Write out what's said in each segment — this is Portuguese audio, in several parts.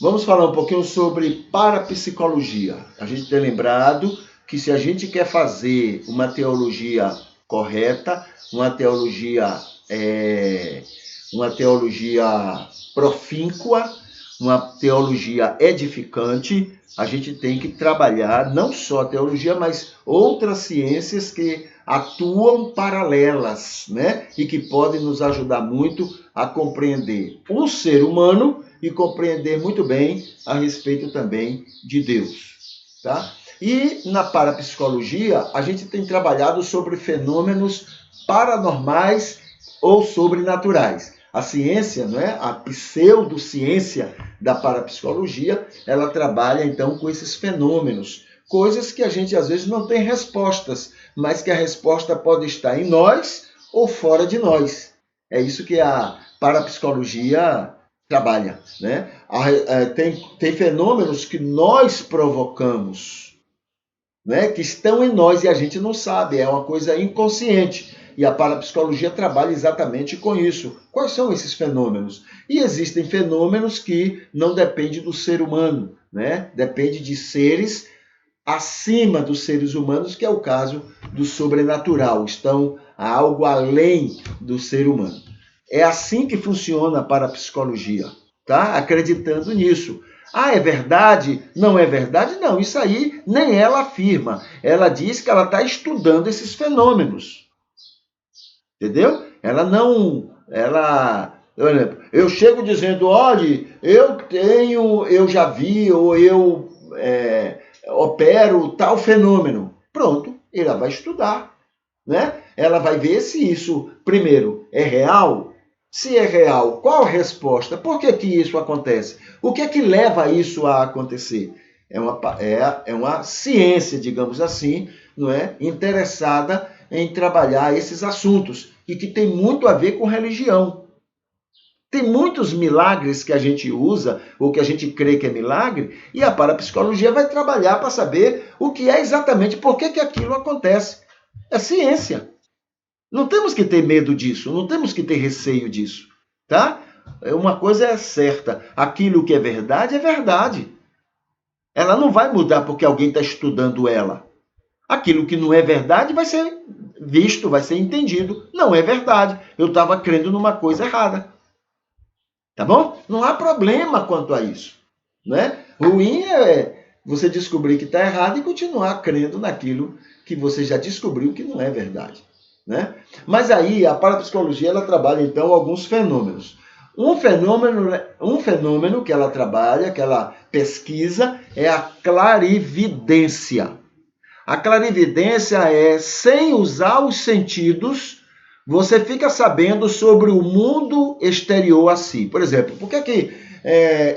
Vamos falar um pouquinho sobre parapsicologia. A gente tem lembrado que se a gente quer fazer uma teologia correta, uma teologia profíncua, uma teologia edificante, a gente tem que trabalhar não só a teologia, mas outras ciências que atuam paralelas, né? E que podem nos ajudar muito a compreender o ser humano e compreender muito bem a respeito também de Deus, tá? E na parapsicologia, a gente tem trabalhado sobre fenômenos paranormais ou sobrenaturais. A ciência, não é? A pseudociência da parapsicologia, ela trabalha então com esses fenômenos, coisas que a gente às vezes não tem respostas, mas que a resposta pode estar em nós ou fora de nós. É isso que a parapsicologia trabalha, né? Tem fenômenos que nós provocamos, né? Que estão em nós e a gente não sabe, é uma coisa inconsciente. E a parapsicologia trabalha exatamente com isso. Quais são esses fenômenos? E existem fenômenos que não dependem do ser humano, né? Depende de seres acima dos seres humanos, que é o caso do sobrenatural. Estão algo além do ser humano. É assim que funciona a parapsicologia, tá? Acreditando nisso. Ah, é verdade? Não é verdade? Não, isso aí nem ela afirma. Ela diz que ela está estudando esses fenômenos. Entendeu? Ela não... Eu chego dizendo, olha, eu já vi, ou eu opero tal fenômeno. Pronto, ela vai estudar, né? Ela vai ver se isso, primeiro, é real. Se é real, qual a resposta? Por que isso acontece? O que é que leva isso a acontecer? É uma ciência, digamos assim, não é? Interessada em trabalhar esses assuntos e que tem muito a ver com religião. Tem muitos milagres que a gente usa, ou que a gente crê que é milagre, e a parapsicologia vai trabalhar para saber o que é exatamente, por que aquilo acontece. É ciência. Não temos que ter medo disso, não temos que ter receio disso, tá? Uma coisa é certa, aquilo que é verdade é verdade. Ela não vai mudar porque alguém está estudando ela. Aquilo que não é verdade vai ser visto, vai ser entendido. Não é verdade. Eu estava crendo numa coisa errada. Tá bom? Não há problema quanto a isso, né? Ruim é você descobrir que está errado e continuar crendo naquilo que você já descobriu que não é verdade, né? Mas aí a parapsicologia ela trabalha então alguns fenômenos. Um fenômeno que ela trabalha, que ela pesquisa, é a clarividência. A clarividência é, sem usar os sentidos, você fica sabendo sobre o mundo exterior a si. Por exemplo, por que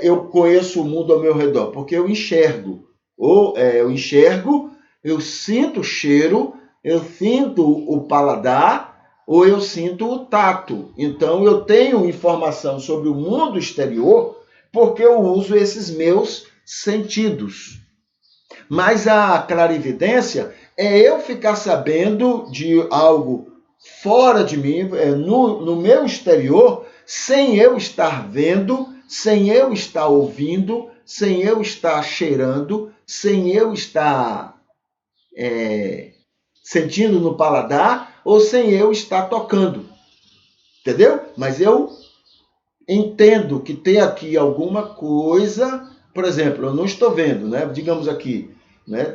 eu conheço o mundo ao meu redor? Porque eu enxergo. Eu sinto o cheiro, eu sinto o paladar, ou eu sinto o tato. Então, eu tenho informação sobre o mundo exterior porque eu uso esses meus sentidos. Mas a clarividência é eu ficar sabendo de algo fora de mim, no meu exterior, sem eu estar vendo, sem eu estar ouvindo, sem eu estar cheirando, sem eu estar sentindo no paladar ou sem eu estar tocando. Entendeu? Mas eu entendo que tem aqui alguma coisa, por exemplo, eu não estou vendo, né? Digamos aqui, né?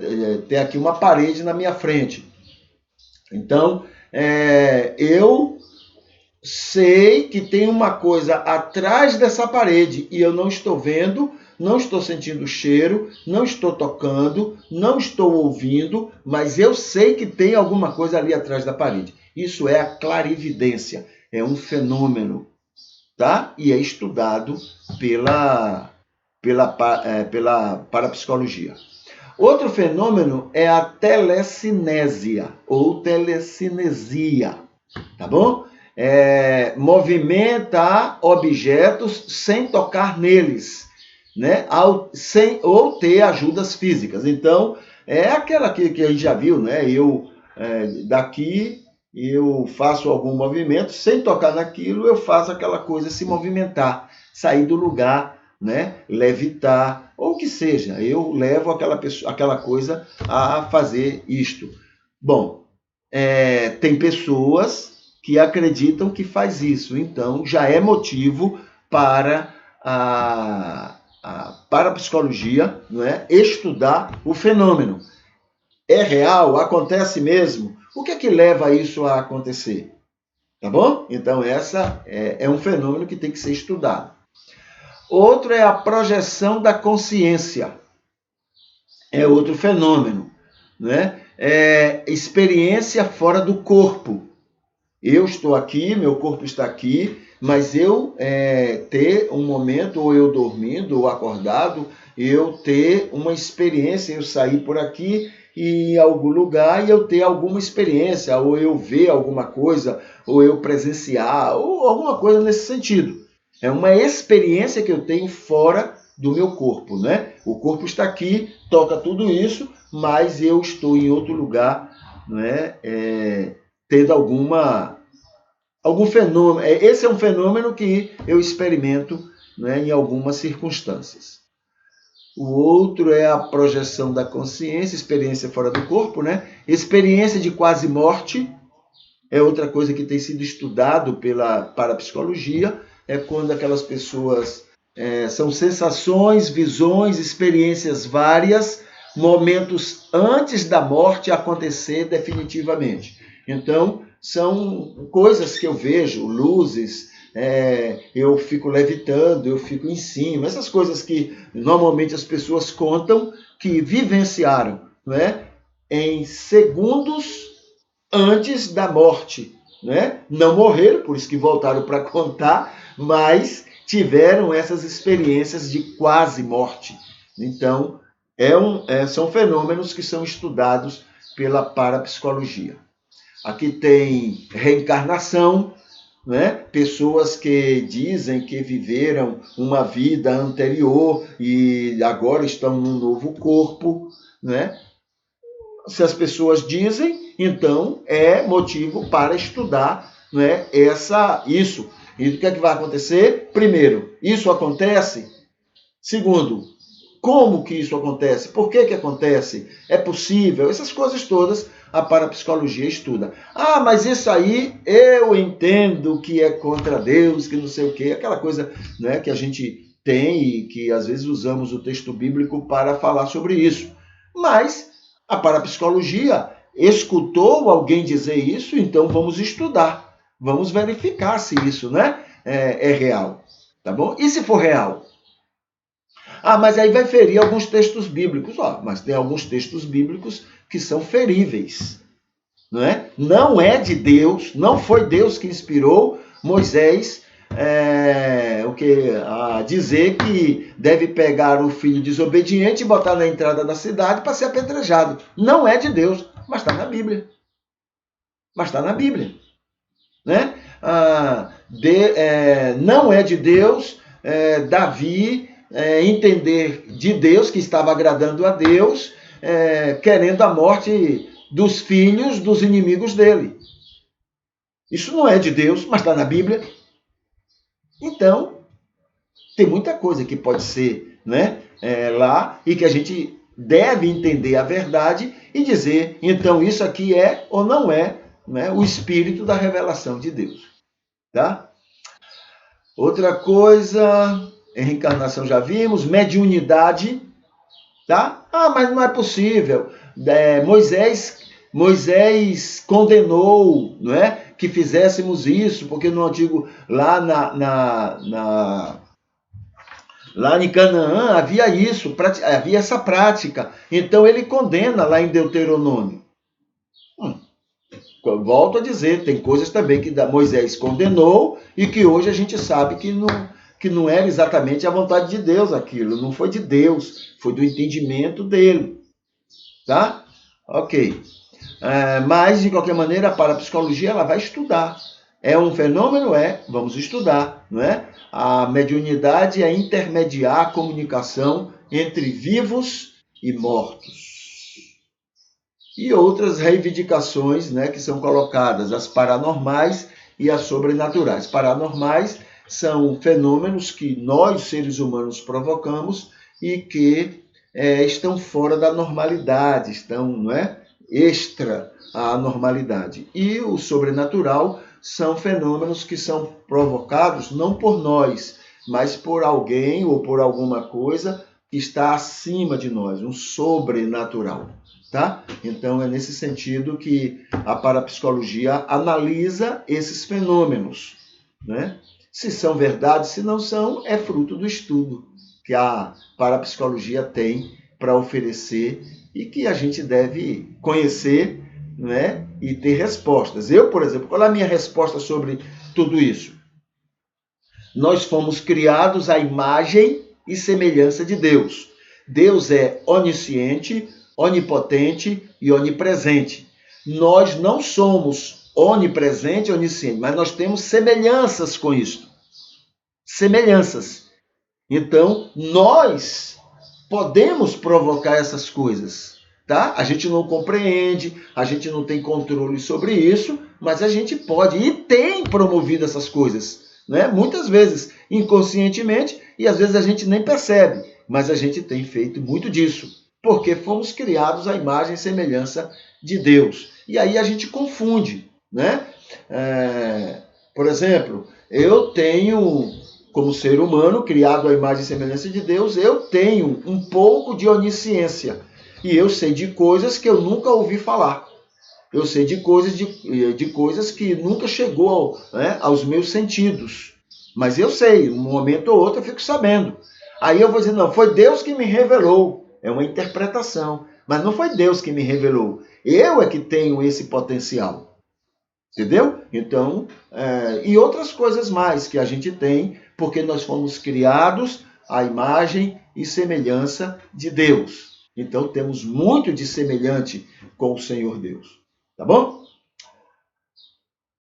Tem aqui uma parede na minha frente. Então, eu sei que tem uma coisa atrás dessa parede e eu não estou vendo, não estou sentindo cheiro, não estou tocando, não estou ouvindo, mas eu sei que tem alguma coisa ali atrás da parede. Isso é a clarividência, é um fenômeno, tá? E é estudado pela parapsicologia. Outro fenômeno é a telecinésia ou telecinesia, tá bom? Movimentar objetos sem tocar neles, né? Ou ter ajudas físicas. Então, é aquela que a gente já viu, né? Daqui eu faço algum movimento, sem tocar naquilo, eu faço aquela coisa se movimentar, sair do lugar né, levitar, ou o que seja, eu levo aquela coisa a fazer isto. Bom, tem pessoas que acreditam que faz isso, então já é motivo para a parapsicologia, não é, estudar o fenômeno. É real? Acontece mesmo? O que é que leva isso a acontecer? Tá bom? Então, essa é um fenômeno que tem que ser estudado. Outro é a projeção da consciência. É outro fenômeno, né? Experiência fora do corpo. Eu estou aqui, meu corpo está aqui, mas eu ter um momento, ou eu dormindo, ou acordado, eu ter uma experiência, eu sair por aqui e em algum lugar e eu ter alguma experiência, ou eu ver alguma coisa, ou eu presenciar, ou alguma coisa nesse sentido. É uma experiência que eu tenho fora do meu corpo, né? O corpo está aqui, toca tudo isso, mas eu estou em outro lugar, né? Tendo algum fenômeno. Esse é um fenômeno que eu experimento, né, em algumas circunstâncias. O outro é a projeção da consciência, experiência fora do corpo, né? Experiência de quase morte é outra coisa que tem sido estudado pela parapsicologia, é quando aquelas pessoas são sensações, visões, experiências várias, momentos antes da morte acontecer definitivamente. Então, são coisas que eu vejo, luzes, eu fico levitando, eu fico em cima, essas coisas que normalmente as pessoas contam que vivenciaram, né, em segundos antes da morte, né? Não morreram, por isso que voltaram para contar, mas tiveram essas experiências de quase morte. Então, são fenômenos que são estudados pela parapsicologia. Aqui tem reencarnação, né? Pessoas que dizem que viveram uma vida anterior e agora estão num novo corpo, né? Se as pessoas dizem, então é motivo para estudar, né, isso. E o que é que vai acontecer? Primeiro, isso acontece? Segundo, como que isso acontece? Por que que acontece? É possível? Essas coisas todas a parapsicologia estuda. Ah, mas isso aí eu entendo que é contra Deus, que não sei o quê, aquela coisa, né, que a gente tem e que às vezes usamos o texto bíblico para falar sobre isso. Mas a parapsicologia escutou alguém dizer isso, então vamos estudar, vamos verificar se isso, né, é real, tá bom? E se for real? Ah, mas aí vai ferir alguns textos bíblicos. Mas tem alguns textos bíblicos que são feríveis, não é? Não é de Deus, não foi Deus que inspirou Moisés a dizer que deve pegar o filho desobediente e botar na entrada da cidade para ser apedrejado. Não é de Deus, mas está na Bíblia. Né? Não é de Deus Davi entender de Deus, que estava agradando a Deus, querendo a morte dos filhos dos inimigos dele. Isso não é de Deus, mas está na Bíblia. Então, tem muita coisa que pode ser, né, lá e que a gente deve entender a verdade e dizer, então isso aqui é ou não é, né, o espírito da revelação de Deus. Tá? Outra coisa, reencarnação já vimos, mediunidade, tá? Ah, mas não é possível. Moisés condenou, não é, que fizéssemos isso, porque no antigo, lá lá em Canaã havia isso, havia essa prática. Então ele condena lá em Deuteronômio. Volto a dizer, tem coisas também que Moisés condenou e que hoje a gente sabe que não era exatamente a vontade de Deus aquilo, não foi de Deus, foi do entendimento dele, tá? Ok. Mas, de qualquer maneira, a parapsicologia ela vai estudar. É um fenômeno? Vamos estudar, não é? A mediunidade é intermediar a comunicação entre vivos e mortos. E outras reivindicações, né, que são colocadas, as paranormais e as sobrenaturais. Paranormais são fenômenos que nós, seres humanos, provocamos e que estão fora da normalidade, estão, não é, extra à normalidade. E o sobrenatural são fenômenos que são provocados não por nós, mas por alguém ou por alguma coisa que está acima de nós, um sobrenatural. Tá? Então é nesse sentido que a parapsicologia analisa esses fenômenos, né? Se são verdade, se não são, é fruto do estudo que a parapsicologia tem para oferecer e que a gente deve conhecer, né? E ter respostas. Eu, por exemplo, qual é a minha resposta sobre tudo isso? Nós fomos criados à imagem e semelhança de Deus. Deus é onisciente, onipotente e onipresente. Nós não somos onipresente e onisciente, mas nós temos semelhanças com isso. Semelhanças. Então, nós podemos provocar essas coisas, tá? A gente não compreende, a gente não tem controle sobre isso, mas a gente pode e tem promovido essas coisas, né? Muitas vezes inconscientemente e às vezes a gente nem percebe, mas a gente tem feito muito disso, porque fomos criados à imagem e semelhança de Deus. E aí a gente confunde, né? Por exemplo, eu tenho, como ser humano, criado à imagem e semelhança de Deus, eu tenho um pouco de onisciência. E eu sei de coisas que eu nunca ouvi falar. Eu sei de coisas que nunca chegou, né, aos meus sentidos. Mas eu sei, um momento ou outro eu fico sabendo. Aí eu vou dizer, não, foi Deus que me revelou. É uma interpretação. Mas não foi Deus que me revelou. Eu é que tenho esse potencial. Entendeu? Então, e outras coisas mais que a gente tem, porque nós fomos criados à imagem e semelhança de Deus. Então, temos muito de semelhante com o Senhor Deus. Tá bom?